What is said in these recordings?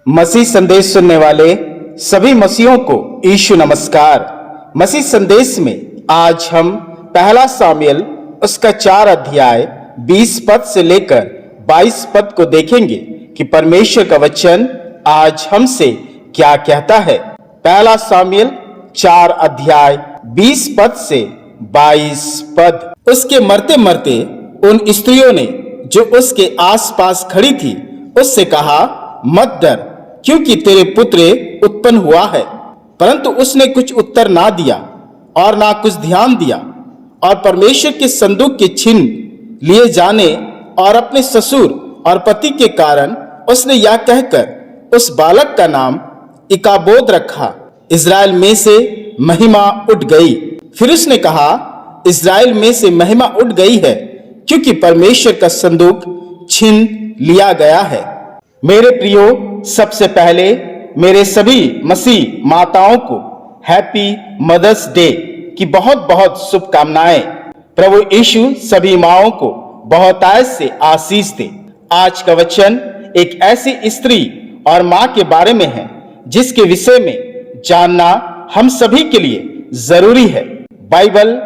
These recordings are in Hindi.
मसीह संदेश सुनने वाले सभी मसीहों को यीशु नमस्कार। मसीह संदेश में आज हम पहला सामुएल उसका 4 अध्याय 20 पद से लेकर 22 पद को देखेंगे कि परमेश्वर का वचन आज हमसे क्या कहता है। पहला सामुएल 4 अध्याय 20 पद से 22 पद। उसके मरते मरते उन स्त्रियों ने जो उसके आसपास खड़ी थी उससे कहा, मत डर, क्योंकि तेरे पुत्र उत्पन्न हुआ है। परंतु उसने कुछ उत्तर ना दिया और ना कुछ ध्यान दिया। और परमेश्वर के संदूक के छीन लिए जाने और अपने ससुर और पति के कारण उसने यह कहकर उस बालक का नाम इकाबोद रखा, इज़राइल में से महिमा उठ गई। फिर उसने कहा, इज़राइल में से महिमा उठ गई है, क्योंकि परमेश्वर का संदूक छीन लिया गया है। मेरे प्रियो, सबसे पहले मेरे सभी मसीह माताओं को हैप्पी मदर्स डे की बहुत बहुत शुभकामनाएं। प्रभु यीशु सभी माओं को बहुतायत से आशीष दे। आज का वचन एक ऐसी स्त्री और मां के बारे में है जिसके विषय में जानना हम सभी के लिए जरूरी है। बाइबल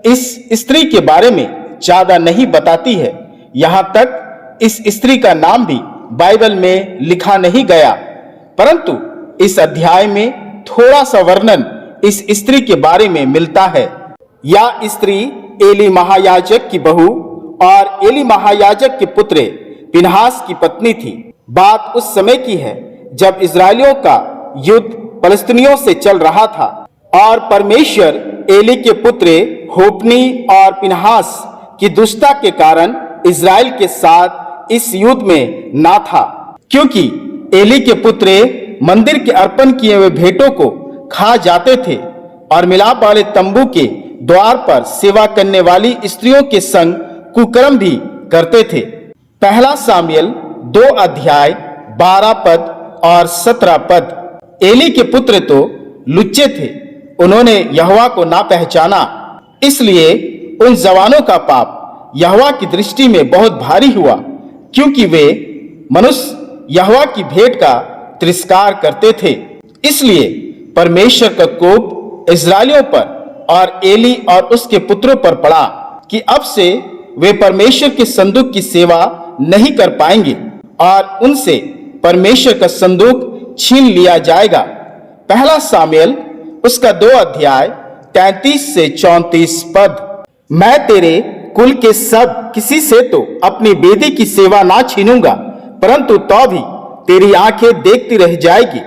इस स्त्री के बारे में ज्यादा नहीं बताती है, यहां तक इस स्त्री का नाम भी बाइबल में लिखा नहीं गया। परंतु इस अध्याय में थोड़ा सा वर्णन इस स्त्री के बारे में मिलता है। यह स्त्री एली महायाजक की बहू और एली महायाजक के पुत्र पिनहास की पत्नी थी। बात उस समय की है जब इजरायलियों का युद्ध फलस्तीनियों से चल रहा था और परमेश्वर एली के पुत्र होप्नी और पिनहास की दुष्टता के कारण इजराइल के साथ इस युद्ध में ना था, क्योंकि एली के पुत्र मंदिर के अर्पण किए हुए भेंटों को खा जाते थे और मिलाप वाले तंबू के द्वार पर सेवा करने वाली स्त्रियों के संग कुकर्म भी करते थे। पहला सामुएल 2 अध्याय 12 पद और 17 पद। एली के पुत्र तो लुच्चे थे, उन्होंने यहोवा को ना पहचाना, इसलिए उन जवानों का पाप यहोवा की दृष्टि में बहुत भारी हुआ, क्योंकि वे मनुष्य यहोवा की भेंट का तिरस्कार करते थे। इसलिए परमेश्वर का कोप इजरायलियों पर और एली और उसके पुत्रों पर पड़ा कि अब से वे परमेश्वर के संदूक की सेवा नहीं कर पाएंगे और उनसे परमेश्वर का संदूक छीन लिया जाएगा। पहला सामुएल उसका 2 अध्याय 33 से 34 पद। मैं तेरे कुल के सब किसी से तो अपनी बेदी की सेवा ना छीनूंगा, परंतु तो भी तेरी आंखें देखती रह जाएगी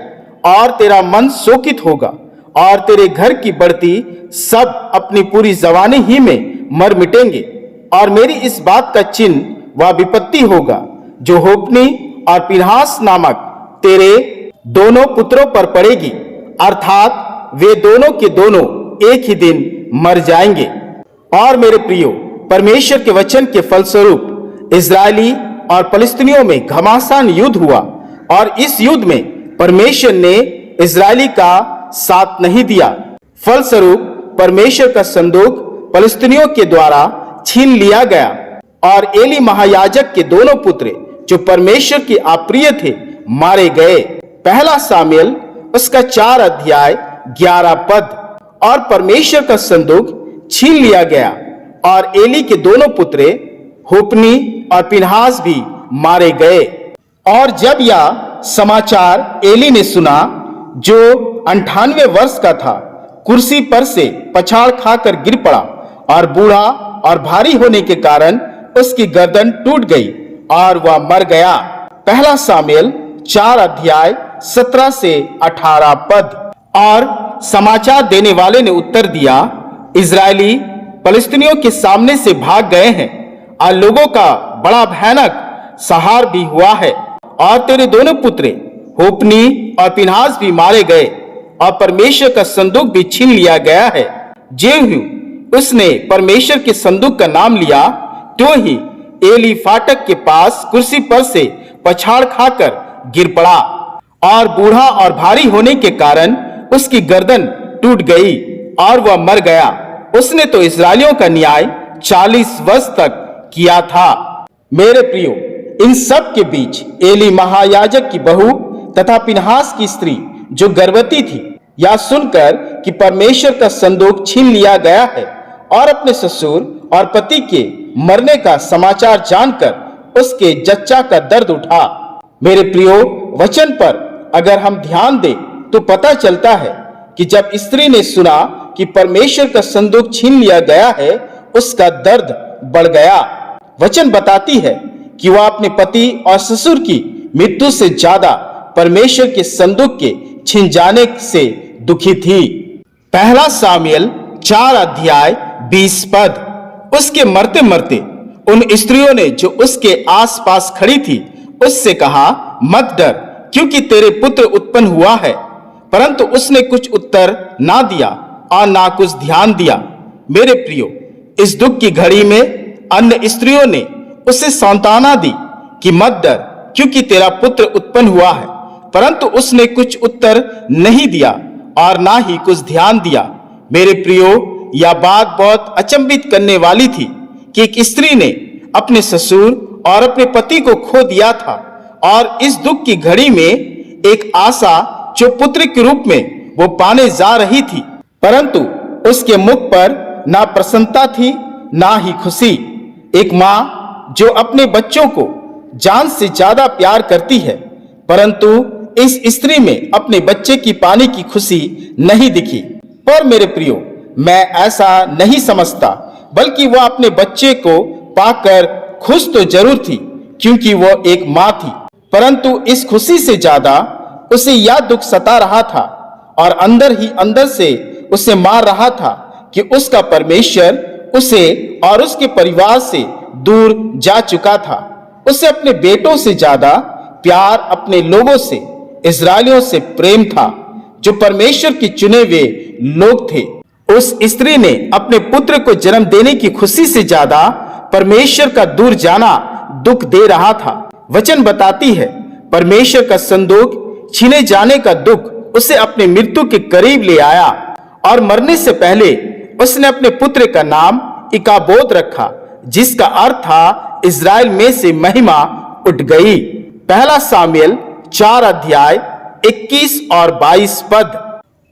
और तेरा मन शोकित होगा और तेरे घर की बढ़ती सब अपनी पूरी जवानी ही में मर मिटेंगे। और मेरी इस बात का चिन्ह व विपत्ति होगा जो होप्नी और पिनहास नामक तेरे दोनों पुत्रों पर पड़ेगी, अर्थात वे दोनों के दोनों एक ही दिन मर जाएंगे। और मेरे प्रियो, परमेश्वर के वचन के फलस्वरूप इजरायली और फलस्तीनियों में घमासान युद्ध हुआ और इस युद्ध में परमेश्वर ने इजरायली का साथ नहीं दिया। फलस्वरूप परमेश्वर का संदूक फलस्तीनियों के द्वारा छीन लिया गया और एली महायाजक के दोनों पुत्र जो परमेश्वर के अप्रिय थे मारे गए। पहला सामुएल उसका 4 अध्याय 11 पद। और परमेश्वर का संदूक छीन लिया गया और एली के दोनों पुत्र होप्नी और पिनहास भी मारे गए। और जब यह समाचार एली ने सुना, जो 98 वर्ष का था, कुर्सी पर से पछाड़ खाकर गिर पड़ा और बूढ़ा और भारी होने के कारण उसकी गर्दन टूट गई और वह मर गया। पहला सामुएल 4 अध्याय 17 से 18 पद। और समाचार देने वाले ने उत्तर दिया, इजरायली फलस्तीनियों के सामने से भाग गए हैं और लोगों का बड़ा भयानक सहार भी हुआ है और तेरे दोनों पुत्र होप्नी और पिनहास भी मारे गए और परमेश्वर का संदूक भी छीन लिया गया है। ज्यों ही उसने परमेश्वर के संदूक का नाम लिया, त्यों ही एली फाटक के पास कुर्सी पर से पछाड़ खाकर गिर पड़ा और बूढ़ा और भारी होने के कारण उसकी गर्दन टूट गई और वह मर गया। उसने तो इस्राएलियों का न्याय 40 वर्ष तक किया था। मेरे प्रियो, इन सब के बीच एली महायाजक की बहू तथा पिनहास की स्त्री जो गर्भवती थी, यह सुनकर कि परमेश्वर का संदूक छीन लिया गया है और अपने ससुर और पति के मरने का समाचार जानकर उसके जच्चा का दर्द उठा। मेरे प्रियो, वचन पर अगर हम ध्यान दें तो पता चलता है कि जब स्त्री ने सुना कि परमेश्वर का संदूक छीन लिया गया है, उसका दर्द बढ़ गया। वचन बताती है कि वह अपने पति और ससुर की मृत्यु से ज्यादा परमेश्वर के संदूक के छिन जाने से दुखी थी। पहला सामुएल 4 अध्याय 20 पद। उसके मरते मरते उन स्त्रियों ने जो उसके आसपास खड़ी थी उससे कहा, मत डर, क्योंकि तेरे पुत्र उत्पन्न हुआ है। परंतु उसने कुछ उत्तर ना दिया और ना कुछ ध्यान दिया। मेरे प्रियो, इस दुख की घड़ी में अन्य स्त्रियों ने उसे सांत्वना दी कि मत डर, क्योंकि तेरा पुत्र उत्पन्न हुआ है। परंतु उसने कुछ उत्तर नहीं दिया और ना ही कुछ ध्यान दिया। मेरे प्रियो, यह बात बहुत अचंभित करने वाली थी कि एक स्त्री ने अपने ससुर और अपने पति को खो दिया था और इस दुख की घड़ी में एक आशा जो पुत्र के रूप में वो पाने जा रही थी, परंतु उसके मुख पर ना प्रसन्नता थी ना ही खुशी। एक माँ जो अपने बच्चों को जान से ज्यादा प्यार करती है, परंतु इस स्त्री में अपने बच्चे की पाने की खुशी नहीं दिखी। पर मेरे प्रियो, मैं ऐसा नहीं समझता, बल्कि वह अपने बच्चे को पाकर खुश तो जरूर थी क्योंकि वह एक माँ थी, परंतु इस खुशी से ज्यादा उसे यह दुख सता रहा था और अंदर ही अंदर से उसे मार रहा था कि उसका परमेश्वर उसे और उसके परिवार से दूर जा चुका था। उसे अपने बेटों से ज्यादा प्यार अपने लोगों से, इस्राएलियों से प्रेम था जो परमेश्वर के चुने हुए लोग थे। उस स्त्री ने अपने पुत्र को जन्म देने की खुशी से ज्यादा परमेश्वर का दूर जाना दुख दे रहा था। वचन बताती है, परमेश्वर का संदूक छीने जाने का दुख उसे अपने मृत्यु के करीब ले आया और मरने से पहले उसने अपने पुत्र का नाम इकाबोद रखा, जिसका अर्थ था इज़राइल में से महिमा उठ गई। पहला सामुएल 4 अध्याय 21 और 22 पद।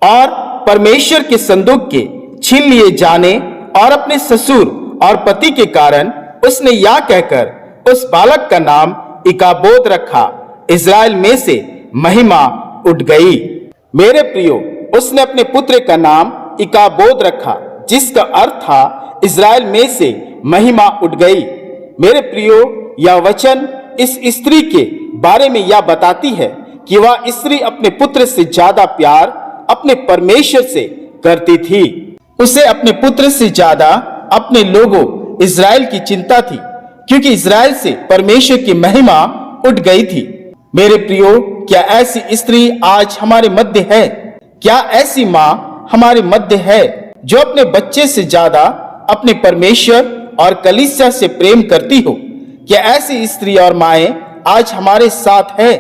और परमेश्वर के संदूक के छीन लिए जाने और अपने ससुर और पति के कारण उसने यह कहकर उस बालक का नाम इकाबोद रखा, इज़राइल में से महिमा उठ गई। मेरे प्रियो, उसने अपने पुत्र का नाम इकाबोद रखा, जिसका अर्थ था इज़राइल में से महिमा उठ गई। मेरे प्रियो, यह वचन इस स्त्री के बारे में यह बताती है कि वह स्त्री अपने पुत्र से ज्यादा प्यार अपने परमेश्वर से करती थी। उसे अपने पुत्र से ज्यादा अपने लोगों इज़राइल की चिंता थी, क्योंकि इज़राइल से परमेश्वर की महिमा उठ गई थी। मेरे प्रियो, क्या ऐसी स्त्री आज हमारे मध्य है? क्या ऐसी माँ हमारे मध्य है जो अपने बच्चे से ज्यादा अपने परमेश्वर और कलीसिया से प्रेम करती हो? क्या ऐसी स्त्री और माएं आज हमारे साथ है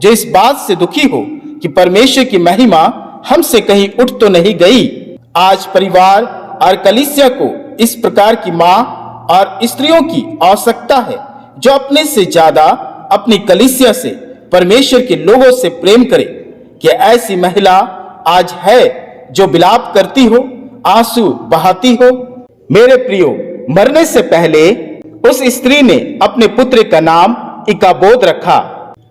जो इस बात से दुखी हो कि परमेश्वर की महिमा हमसे कहीं उठ तो नहीं गई? आज परिवार और कलीसिया को इस प्रकार की माँ और स्त्रियों की आवश्यकता है जो अपने से ज्यादा अपनी कलीसिया से, परमेश्वर के लोगों से प्रेम करे। क्या ऐसी महिला आज है जो विलाप करती हो, आंसू बहाती हो? मेरे प्रियो, मरने से पहले उस स्त्री ने अपने पुत्र का नाम इकाबोद रखा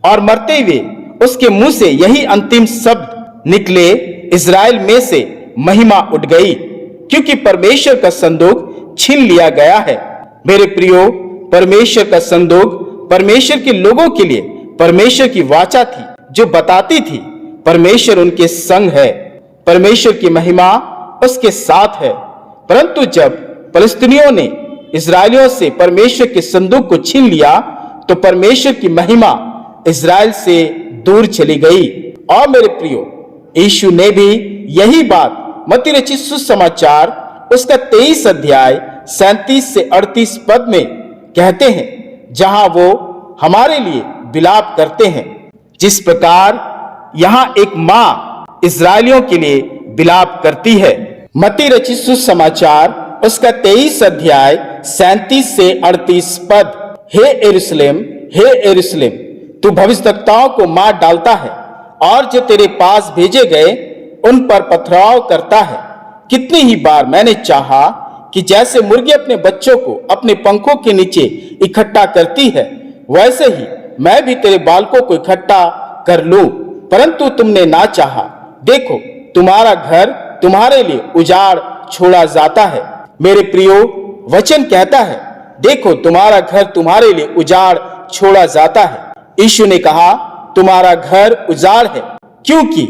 और मरते हुए उसके मुंह से यही अंतिम शब्द निकले, इज़राइल में से महिमा उठ गई, क्योंकि परमेश्वर का संदूक छीन लिया गया है। मेरे प्रियो, परमेश्वर का संदूक परमेश्वर के लोगों के लिए परमेश्वर की वाचा थी जो बताती थी परमेश्वर उनके संग है, परमेश्वर की महिमा उसके साथ है। परंतु जब फिलिस्तीनियों ने इस्राएलियों से परमेश्वर के संदूक को छीन लिया तो परमेश्वर की महिमा इज़राइल से दूर चली गई। और मेरे प्रियो, यीशु ने भी यही बात मत्ती रचित सुसमाचार उसका 23 अध्याय 37 से 38 पद में कहते हैं, जहां वो हमारे लिए विलाप करते हैं, जिस प्रकार यहां एक मां इस्राएलियों के लिए विलाप करती है। मत्ती रचित सुसमाचार उसका 23 अध्याय 37 से 38 पद। हे यरूशलेम, हे यरूशलेम, तू भविष्यद्वक्ताओं को मार डालता है और जो तेरे पास भेजे गए उन पर पथराव करता है। कितनी ही बार मैंने चाहा कि जैसे मुर्गी अपने बच्चों को अपने पंखों के नीचे इकट्ठा करती है, वैसे ही मैं भी तेरे बालकों को इकट्ठा कर लूं, परंतु तुमने ना चाहा। देखो, तुम्हारा घर तुम्हारे लिए उजाड़ छोड़ा जाता है। मेरे प्रियो, वचन कहता है, देखो तुम्हारा घर तुम्हारे लिए उजाड़ छोड़ा जाता है। यीशु ने कहा तुम्हारा घर उजाड़ है क्योंकि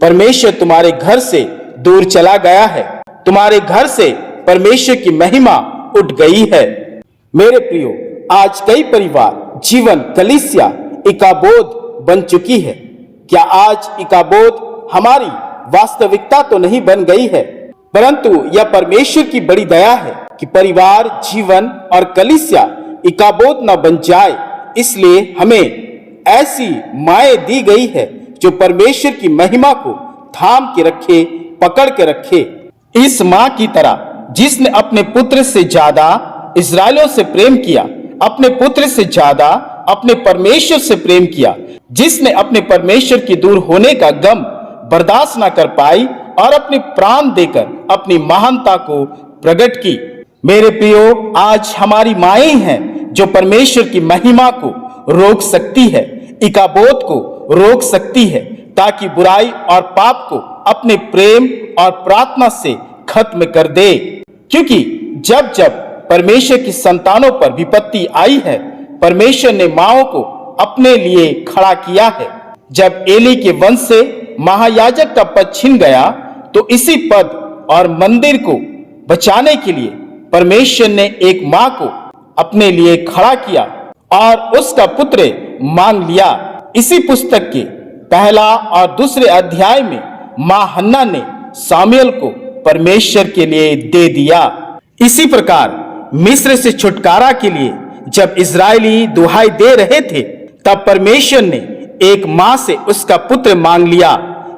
परमेश्वर तुम्हारे घर से दूर चला गया है। तुम्हारे घर से परमेश्वर की महिमा उठ गई है। मेरे प्रियो, आज कई परिवार, जीवन, कलीसिया इकाबोध बन चुकी है। क्या आज इकाबोध हमारी वास्तविकता तो नहीं बन गई है, परंतु यह परमेश्वर की बड़ी दया है कि परिवार, जीवन और कलीसिया इकाबोध न बन जाए। इसलिए हमें ऐसी माएँ दी गई है जो परमेश्वर की महिमा को थाम के रखे, पकड़ के रखे। इस माँ की तरह जिसने अपने पुत्र से ज्यादा इस्राएलियों से प्रेम किया, अपने पुत्र से ज्यादा अपने परमेश्वर से प्रेम किया, जिसने अपने परमेश्वर की दूर होने का गम बर्दाश्त न कर पाई और अपने प्राण देकर अपनी महानता को प्रकट की। मेरे प्रियो, आज हमारी माएँ हैं जो परमेश्वर की महिमा को रोक सकती है, इकाबोध को रोक सकती है, ताकि बुराई और पाप को अपने प्रेम और प्रार्थना से खत्म कर दे। क्योंकि जब जब परमेश्वर की संतानों पर विपत्ति आई है, परमेश्वर ने माओं को अपने लिए खड़ा किया है। जब एली के वंश से महायाजक का पद छिन गया, तो इसी पद और मंदिर को बचाने के लिए परमेश्वर ने एक माँ को अपने लिए खड़ा किया और उसका पुत्र मांग लिया। इसी पुस्तक के पहला और दूसरे अध्याय में माँ हन्ना ने सामुएल को परमेश्वर के लिए दे दिया। इसी प्रकार मिस्र से छुटकारा के लिए जब इजरायली दुहाई दे रहे थे, तब परमेश्वर ने एक माँ से उसका पुत्र मांग लिया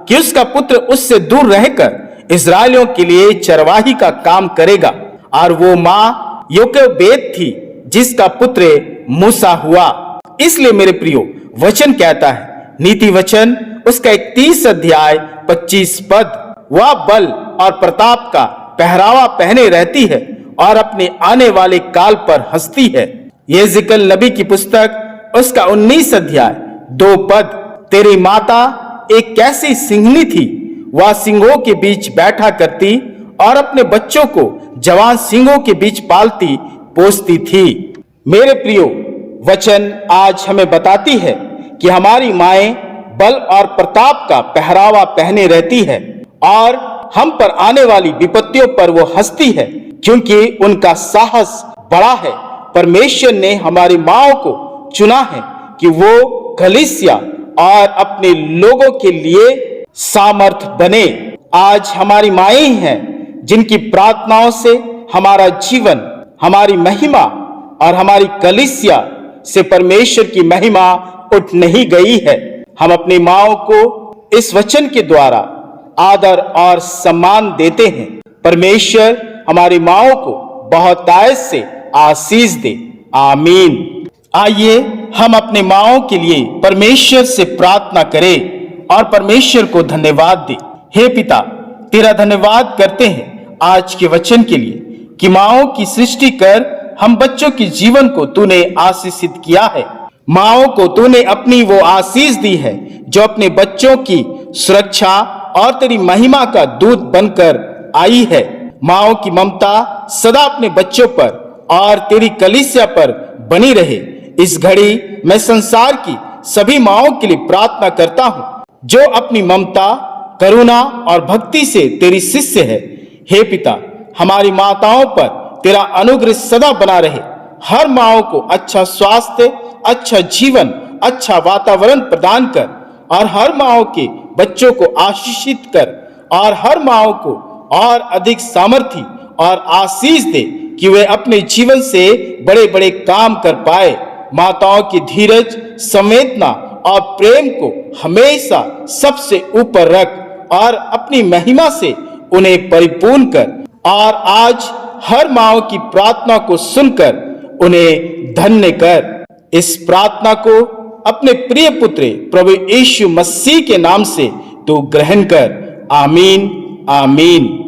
कि उसका पुत्र उससे दूर रहकर इजरायलियों के लिए चरवाही का काम करेगा। और वो माँ योकेबेद थी जिसका पुत्र मूसा हुआ। इसलिए मेरे प्रियो, वचन कहता है, नीति वचन उसका 31 अध्याय 25 पद, वह बल और प्रताप का पहरावा पहने रहती है और अपने आने वाले काल पर हंसती है। यहेजकेल नबी की पुस्तक उसका 19 अध्याय 2 पद, तेरी माता एक कैसी सिंहनी थी, वह सिंहों के बीच बैठा करती और अपने बच्चों को जवान सिंहों के बीच पालती पोसती थी। मेरे प्रियो, वचन आज हमें बताती है कि हमारी माएँ बल और प्रताप का पहरावा पहने रहती है और हम पर आने वाली विपत्तियों पर वो हंसती है, क्योंकि उनका साहस बड़ा है। परमेश्वर ने हमारी माओं को चुना है कि वो कलीसिया और अपने लोगों के लिए सामर्थ बने। आज हमारी माएँ हैं जिनकी प्रार्थनाओं से हमारा जीवन, हमारी महिमा और हमारी कलीसिया से परमेश्वर की महिमा उठ नहीं गई है। हम अपनी माओं को इस वचन के द्वारा आदर और सम्मान देते हैं। परमेश्वर हमारी माओं को बहुत आयत से आशीष दे। आमीन। आइए हम अपने माओं के लिए परमेश्वर से प्रार्थना करें और परमेश्वर को धन्यवाद दें। हे पिता, तेरा धन्यवाद करते हैं आज के वचन के लिए कि माओं की सृष्टि कर हम बच्चों के जीवन को तूने आशीषित किया है। माओं को तूने अपनी वो आशीष दी है जो अपने बच्चों की सुरक्षा और तेरी महिमा का दूत बनकर आई है। माओं की ममता सदा अपने बच्चों पर और तेरी कलीसिया पर बनी रहे। इस घड़ी मैं संसार की सभी माओं के लिए प्रार्थना करता हूँ जो अपनी ममता, करुणा और भक्ति से तेरी शिष्य है। हे पिता, हमारी माताओं पर तेरा अनुग्रह सदा बना रहे। हर माओं को अच्छा स्वास्थ्य, अच्छा जीवन, अच्छा वातावरण प्रदान कर और हर माओं के बच्चों को आशीषित कर और हर माओं को और अधिक सामर्थ्य और आशीष दे कि वे अपने जीवन से बड़े बड़े काम कर पाए। माताओं की धीरज, संवेदना और प्रेम को हमेशा सबसे ऊपर रख और अपनी महिमा से उन्हें परिपूर्ण कर। और आज हर माओं की प्रार्थना को सुनकर उन्हें धन्य कर। इस प्रार्थना को अपने प्रिय पुत्र प्रभु यीशु मसीह के नाम से तू ग्रहण कर। आमीन आमीन।